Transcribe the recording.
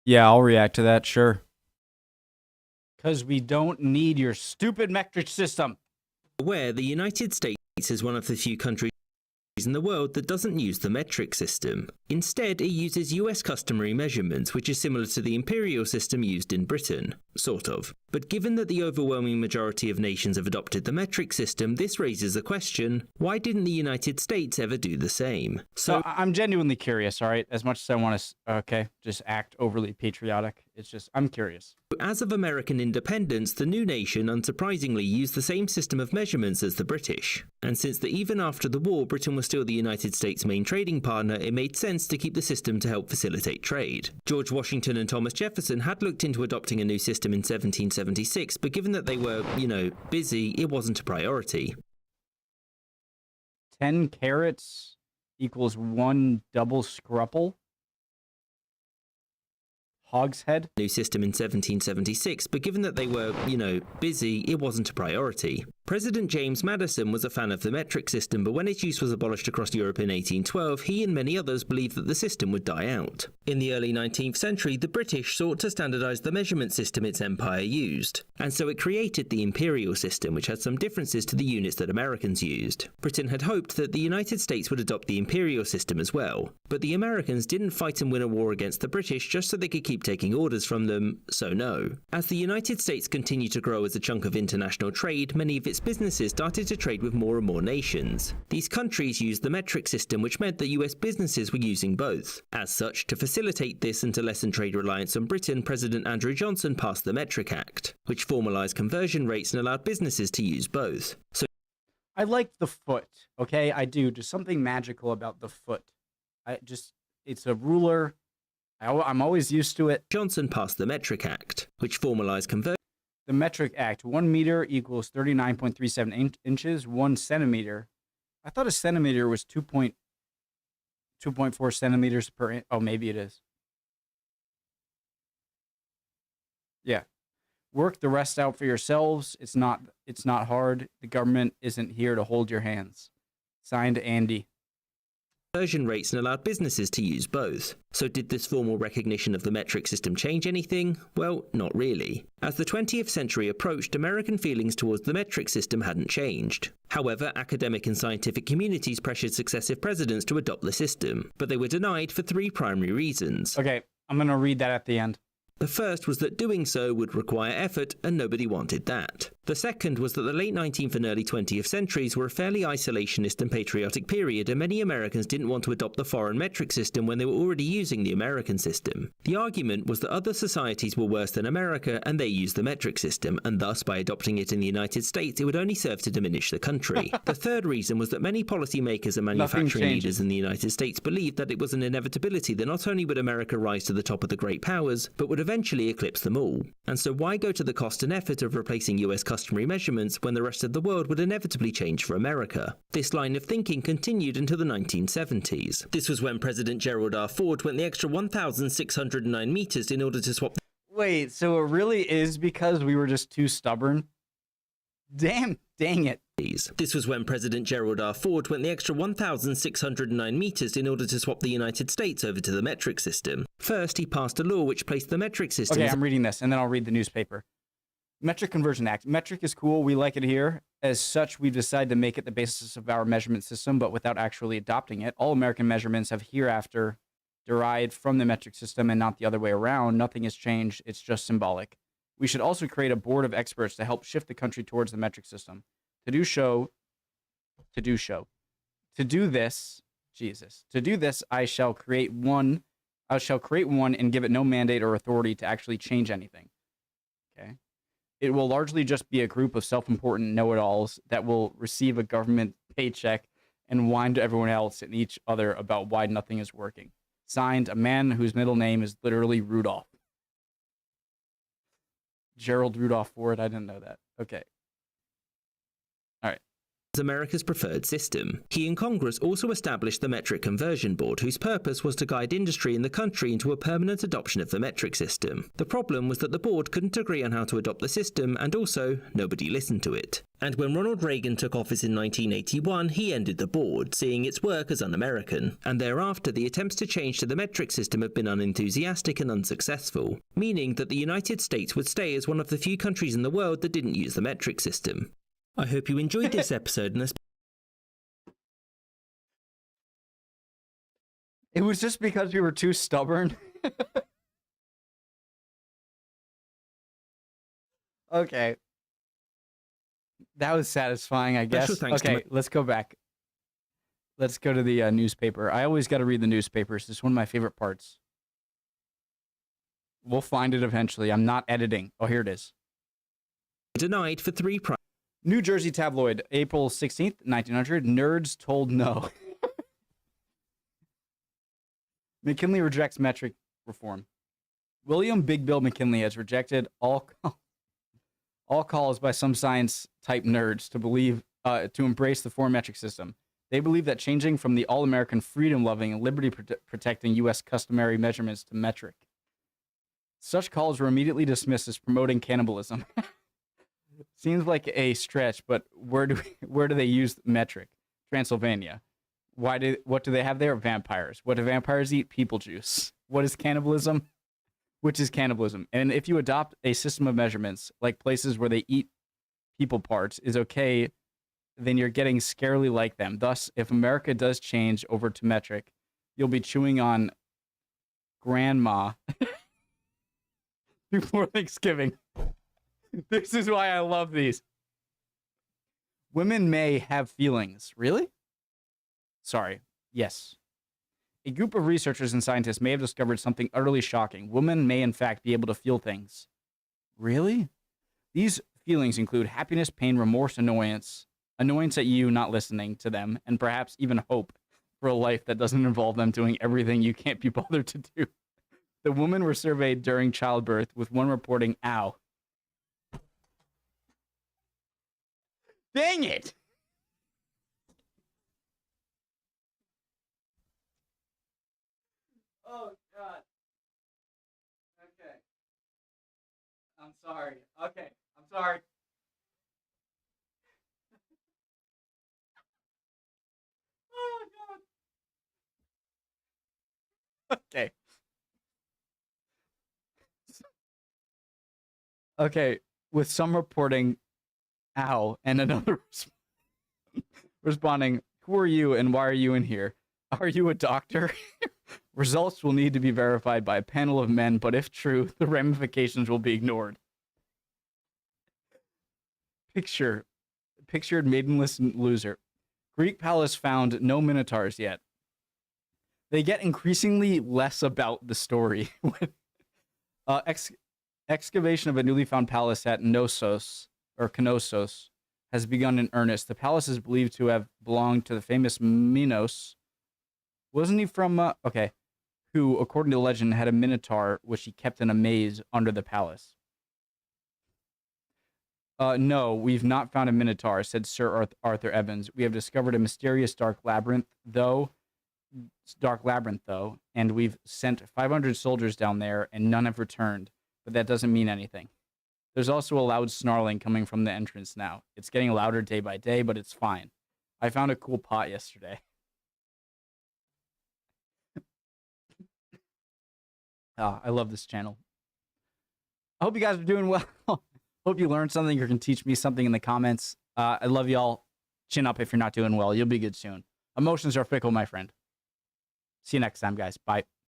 Yeah, I'll react to that, sure. Because we don't need your stupid metric system. Where the United States is one of the few countries in the world that doesn't use the metric system. Instead, it uses US customary measurements, which is similar to the imperial system used in Britain. Sort of. But given that the overwhelming majority of nations have adopted the metric system, this raises the question, why didn't the United States ever do the same? So I'm genuinely curious, all right? As much as I want to, just act overly patriotic. It's just, I'm curious. As of American independence, the new nation unsurprisingly used the same system of measurements as the British. And since even after the war, Britain was still the United States' main trading partner, it made sense to keep the system to help facilitate trade. George Washington and Thomas Jefferson had looked into adopting a new system in 1776, but given that they were, busy, it wasn't a priority. 10 carats equals 1 double scruple. Hogshead. New system in 1776, but given that they were, busy, it wasn't a priority. President James Madison was a fan of the metric system, but when its use was abolished across Europe in 1812, he and many others believed that the system would die out. In the early 19th century, the British sought to standardize the measurement system its empire used, and so it created the imperial system, which had some differences to the units that Americans used. Britain had hoped that the United States would adopt the imperial system as well, but the Americans didn't fight and win a war against the British just so they could keep taking orders from them, so no. As the United States continued to grow as a chunk of international trade, many of its businesses started to trade with more and more nations. These countries used the metric system, which meant that US businesses were using both. As such, to facilitate this and to lessen trade reliance on Britain, President Andrew Johnson passed the Metric Act, which formalized conversion rates and allowed businesses to use both. So I like the foot, okay? I do. There's something magical about the foot. It's a ruler. I'm always used to it. Johnson passed the Metric Act, which formalized conversion. The Metric Act, 1 meter equals 39.37 inches, 1 centimeter. I thought a centimeter was 2.4 centimeters per inch. Oh, maybe it is. Yeah. Work the rest out for yourselves. It's not hard. The government isn't here to hold your hands. Signed, Andy. Conversion rates and allowed businesses to use both. So did this formal recognition of the metric system change anything? Well, not really. As the 20th century approached, American feelings towards the metric system hadn't changed. However, academic and scientific communities pressured successive presidents to adopt the system, but they were denied for 3 primary reasons. Okay, I'm going to read that at the end. The first was that doing so would require effort, and nobody wanted that. The second was that the late 19th and early 20th centuries were a fairly isolationist and patriotic period, and many Americans didn't want to adopt the foreign metric system when they were already using the American system. The argument was that other societies were worse than America, and they used the metric system, and thus by adopting it in the United States, it would only serve to diminish the country. The third reason was that many policymakers and manufacturing leaders in the United States believed that it was an inevitability that not only would America rise to the top of the great powers, but would eventually eclipse them all. And so why go to the cost and effort of replacing US customary measurements when the rest of the world would inevitably change for America? This line of thinking continued until the 1970s. This was when President Gerald R. Ford went the extra 1,609 meters in order to swap. Wait, so it really is because we were just too stubborn? Dang it. This was when President Gerald R. Ford went the extra 1,609 meters in order to swap the United States over to the metric system. First, he passed a law which placed the metric system. Okay, I'm reading this, and then I'll read the newspaper. Metric Conversion Act. Metric is cool. We like it here. As such, we've decided to make it the basis of our measurement system, but without actually adopting it. All American measurements have hereafter derived from the metric system and not the other way around. Nothing has changed. It's just symbolic. We should also create a board of experts to help shift the country towards the metric system. To do this, I shall create one and give it no mandate or authority to actually change anything. Okay. It will largely just be a group of self-important know-it-alls that will receive a government paycheck and whine to everyone else and each other about why nothing is working. Signed, a man whose middle name is literally Rudolph. Gerald Rudolph Ford. I didn't know that. Okay. All right. America's preferred system. He and Congress also established the Metric Conversion Board, whose purpose was to guide industry in the country into a permanent adoption of the metric system. The problem was that the board couldn't agree on how to adopt the system, and also, nobody listened to it. And when Ronald Reagan took office in 1981, he ended the board, seeing its work as un-American. And thereafter, the attempts to change to the metric system have been unenthusiastic and unsuccessful, meaning that the United States would stay as one of the few countries in the world that didn't use the metric system. I hope you enjoyed this episode, and It was just because we were too stubborn. Okay. That was satisfying, I guess. Okay, let's go back. Let's go to the newspaper. I always got to read the newspapers. It's one of my favorite parts. We'll find it eventually. I'm not editing. Oh, here it is. Denied for 3 New Jersey tabloid, April 16th, 1900. Nerds told no. McKinley rejects metric reform. William Big Bill McKinley has rejected all calls by some science-type nerds to embrace the foreign metric system. They believe that changing from the all-American freedom-loving and liberty-protecting U.S. customary measurements to metric. Such calls were immediately dismissed as promoting cannibalism. Seems like a stretch, but where do they use metric? Transylvania. What do they have there? Vampires. What do vampires eat? People juice. What is cannibalism? Which is cannibalism. And if you adopt a system of measurements, like places where they eat people parts is okay, then you're getting scarily like them. Thus, if America does change over to metric, you'll be chewing on grandma before Thanksgiving. This is why I love these. Women may have feelings. Really? Sorry. Yes. A group of researchers and scientists may have discovered something utterly shocking. Women may, in fact, be able to feel things. Really? These feelings include happiness, pain, remorse, annoyance at you not listening to them, and perhaps even hope for a life that doesn't involve them doing everything you can't be bothered to do. The women were surveyed during childbirth, with one reporting, ow. Dang it! Oh, God. Okay. I'm sorry. Okay. I'm sorry. Oh, God. Okay. Okay. With some reporting, ow, and another responding, who are you and why are you in here? Are you a doctor? Results will need to be verified by a panel of men, but if true, the ramifications will be ignored. Pictured maidenless loser. Greek palace found no minotaurs yet. They get increasingly less about the story. Excavation of a newly found palace at Knossos has begun in earnest. The palace is believed to have belonged to the famous Minos. Wasn't he from, who, according to legend, had a minotaur which he kept in a maze under the palace. No, we've not found a minotaur, said Sir Arthur Evans. We have discovered a mysterious dark labyrinth, though, and we've sent 500 soldiers down there, and none have returned. But that doesn't mean anything. There's also a loud snarling coming from the entrance now. It's getting louder day by day, but it's fine. I found a cool pot yesterday. I love this channel. I hope you guys are doing well. Hope you learned something or can teach me something in the comments. I love y'all. Chin up if you're not doing well. You'll be good soon. Emotions are fickle, my friend. See you next time, guys. Bye.